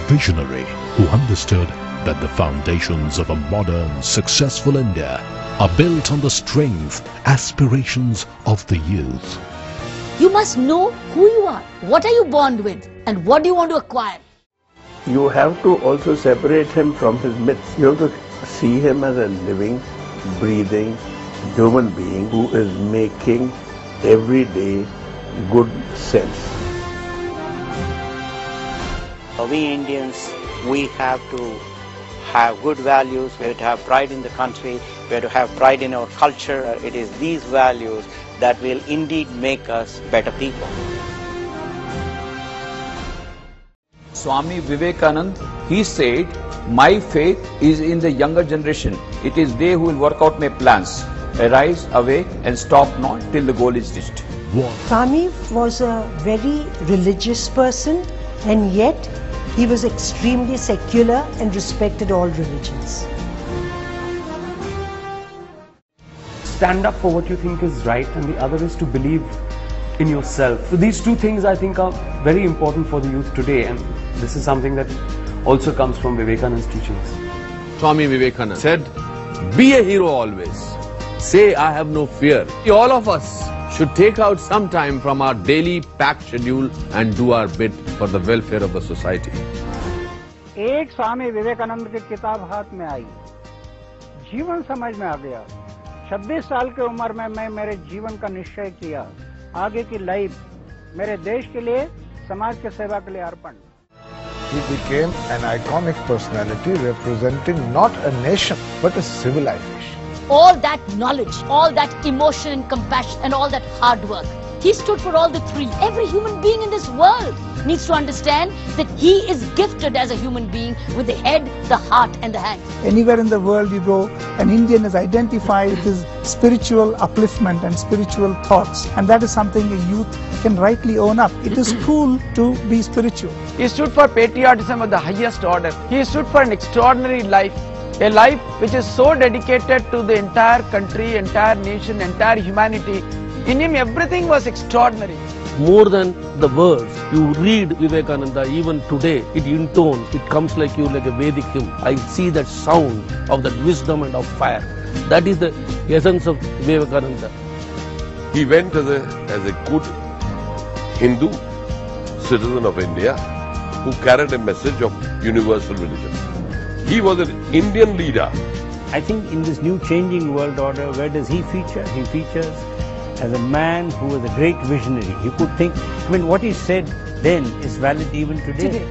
visionary who understood that the foundations of a modern, successful India are built on the strength, aspirations of the youth. You must know who you are, what are you born with, and what do you want to acquire. You have to also separate him from his myths. You have to see him as a living, breathing human being who is making every day good sense. We Indians, we have to have good values, we have to have pride in the country, we have to have pride in our culture. It is these values that will indeed make us better people. Swami Vivekananda, he said, my faith is in the younger generation. It is they who will work out my plans. Arise, awake and stop not till the goal is reached. Swami was a very religious person, and yet he was extremely secular and respected all religions. Stand up for what you think is right, and the other is to believe in yourself. So these two things I think are very important for the youth today, and this is something that also comes from Vivekananda's teachings. Swami Vivekananda said, be a hero always. Say, I have no fear. All of us should take out some time from our daily packed schedule and do our bit for the welfare of the society. एक स्वामी विवेकानंद की किताब हाथ में आई, जीवन समझ में आ गया। 26 साल की उम्र में मैं मेरे जीवन का निश्चय किया, आगे की लाइफ मेरे देश के लिए, समाज के सेवा के लिए अर्पण। He became an iconic personality representing not a nation but a civilization. All that knowledge, all that emotion and compassion and all that hard work. He stood for all the three. Every human being in this world needs to understand that he is gifted as a human being with the head, the heart and the hands. Anywhere in the world you go, an Indian is identified with his spiritual upliftment and spiritual thoughts, and that is something a youth can rightly own up. It is cool to be spiritual. He stood for patriotism of the highest order. He stood for an extraordinary life. A life which is so dedicated to the entire country, entire nation, entire humanity. In him everything was extraordinary. More than the words, you read Vivekananda even today, it intones, it comes like a Vedic hymn. I see that sound of that wisdom and of fire. That is the essence of Vivekananda. He went as a good Hindu citizen of India who carried a message of universal religion. He was an Indian leader. I think in this new changing world order, where does he feature? He features as a man who was a great visionary. He could think, what he said then is valid even today.